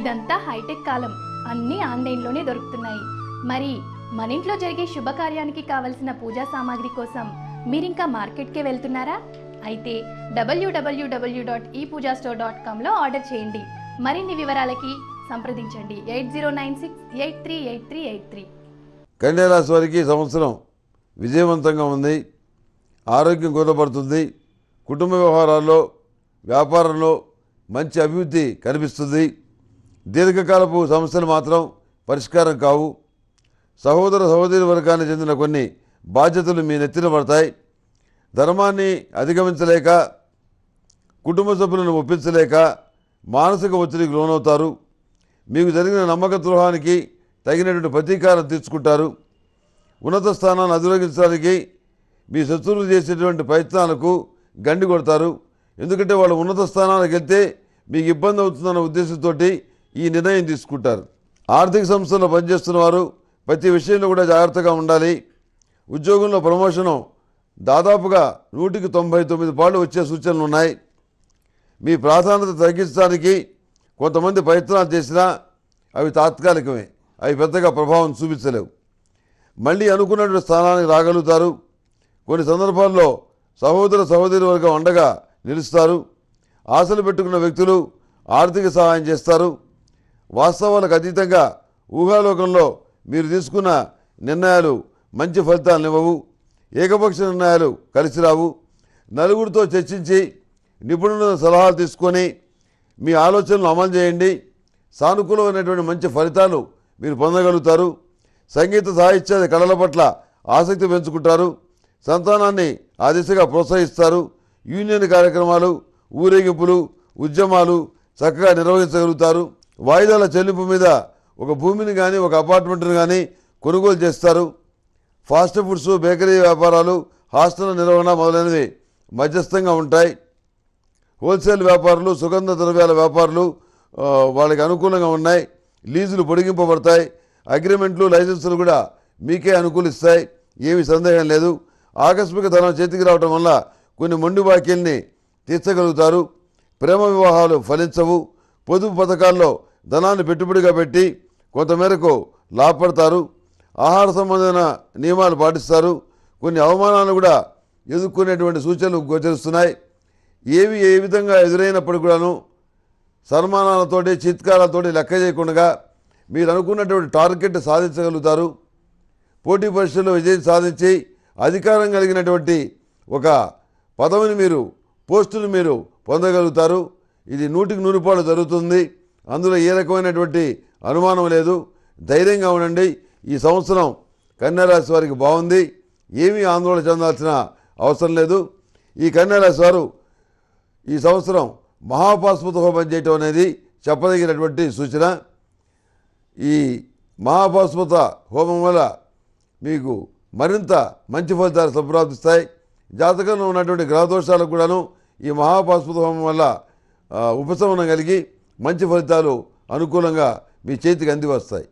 ఇదంతా హైటెక్ కాలం, అన్నీ ఆన్లైన్లోనే దొరుకుతున్నాయి. మరి మన ఇంట్లో జరిగే శుభకార్యానికి కావలసిన పూజా సామాగ్రి కోసం మీరింకా మార్కెట్కే వెళ్తున్నారా? అయితే www.epoojastore.comలో ఆర్డర్ చేయండి. మరిన్ని వివరాలకి సంప్రదించండి 8096838383. కన్యా రాశి వారికి సంవత్సరం విజయవంతంగా ఉంది. ఆరోగ్యం కుదరపడుతుంది. కుటుంబ వ్యవహారాల్లో, వ్యాపారంలో మంచి అభివృద్ధి కనిపిస్తుంది. దీర్ఘకాలపు సమస్యలు మాత్రం పరిష్కారం కావు. సహోదర సహోదరి వర్గానికి చెందిన కొన్ని బాధ్యతలు మీ నెత్తిన పడతాయి. ధర్మాన్ని అధిగమించలేక, కుటుంబ సభ్యులను ఒప్పించలేక మానసిక ఒత్తిడికి లోనవుతారు. మీకు జరిగిన నమ్మక ద్రోహానికి తగినటువంటి ప్రతీకారం తీర్చుకుంటారు. ఉన్నత స్థానాన్ని అధిరోగించడానికి మీ శత్రువులు చేసేటువంటి ప్రయత్నాలకు గండి కొడతారు. ఎందుకంటే వాళ్ళు ఉన్నత స్థానానికి వెళ్తే మీకు ఇబ్బంది అవుతుందన్న ఉద్దేశంతో ఈ నిర్ణయం తీసుకుంటారు. ఆర్థిక సంస్థల్లో పనిచేస్తున్న వారు ప్రతి విషయంలో కూడా జాగ్రత్తగా ఉండాలి. ఉద్యోగంలో ప్రమోషను దాదాపుగా 199 పాళ్ళు వచ్చే సూచనలు ఉన్నాయి. మీ ప్రాధాన్యత తగ్గించడానికి కొంతమంది ప్రయత్నాలు చేసినా అవి తాత్కాలికమే. అవి పెద్దగా ప్రభావం చూపించలేవు. మళ్ళీ అనుకున్నటువంటి స్థానానికి రాగలుగుతారు. కొన్ని సందర్భాల్లో సహోదర సహోదరి వర్గం అండగా నిలుస్తారు. ఆశలు పెట్టుకున్న వ్యక్తులు ఆర్థిక సహాయం చేస్తారు. వాస్తవాలకు అతీతంగా ఊహాలోకంలో మీరు తీసుకున్న నిర్ణయాలు మంచి ఫలితాలను ఇవ్వవు. ఏకపక్ష నిర్ణయాలు కలిసి రావు. నలుగురితో చర్చించి నిపుణుల సలహాలు తీసుకొని మీ ఆలోచనలు అమలు చేయండి. సానుకూలమైనటువంటి మంచి ఫలితాలు మీరు పొందగలుగుతారు. సంగీత సాహిత్య కళల పట్ల ఆసక్తి పెంచుకుంటారు. సంతానాన్ని ఆ దిశగా ప్రోత్సహిస్తారు. యూనియన్ కార్యక్రమాలు, ఊరేగింపులు, ఉద్యమాలు చక్కగా నిర్వహించగలుగుతారు. వాయిదాల చెల్లింపు మీద ఒక భూమిని కానీ, ఒక అపార్ట్మెంట్ని కానీ కొనుగోలు చేస్తారు. ఫాస్ట్ ఫుడ్స్, బేకరీ వ్యాపారాలు, హాస్టల్ నిర్వహణ మొదలైనవి మధ్యస్థంగా ఉంటాయి. హోల్సేల్ వ్యాపారులు, సుగంధ ద్రవ్యాల వ్యాపారులు వాళ్ళకి అనుకూలంగా ఉన్నాయి. లీజులు పొడిగింపబడతాయి. అగ్రిమెంట్లు, లైసెన్సులు కూడా మీకే అనుకూలిస్తాయి. ఏమీ సందేహం లేదు. ఆకస్మిక ధనం చేతికి రావడం వల్ల కొన్ని మొండి బాకీల్ని తీర్చగలుగుతారు. ప్రేమ వివాహాలు ఫలించవు. పొదుపు పథకాల్లో ధనాన్ని పెట్టుబడిగా పెట్టి కొంతమేరకు లాభపడతారు. ఆహార సంబంధమైన నియమాలు పాటిస్తారు. కొన్ని అవమానాలు కూడా ఎదుర్కొనేటువంటి సూచనలు గోచరిస్తున్నాయి. ఏవి ఏ విధంగా ఎదురైనప్పటికీ కూడాను సన్మానాలతోటి, చిత్కారాలతోటి లెక్క చేయకుండా మీరు అనుకున్నటువంటి టార్గెట్ సాధించగలుగుతారు. పోటీ పరీక్షల్లో విజయం సాధించి అధికారం కలిగినటువంటి ఒక పదవిని మీరు, పోస్టును మీరు పొందగలుగుతారు. ఇది 100కి 100 పాళ్ళు జరుగుతుంది. అందులో ఏ రకమైనటువంటి అనుమానం లేదు. ధైర్యంగా ఉండండి. ఈ సంవత్సరం కన్యా రాశి వారికి బాగుంది. ఏమీ ఆందోళన చెందాల్సిన అవసరం లేదు. ఈ కన్యా రాశి వారు ఈ సంవత్సరం మహాపాశుపత హోమం చేయటం అనేది చెప్పదగినటువంటి సూచన. ఈ మహాపాశుపత హోమం వల్ల మీకు మరింత మంచి ఫలితాలు సంప్రాప్తిస్తాయి. జాతకంలో ఉన్నటువంటి గ్రహదోషాలకు కూడాను ఈ మహాపాశుపత హోమం వల్ల ఉపశమనం కలిగి మంచి ఫలితాలు అనుకూలంగా మీ చేతికి అంది వస్తాయి.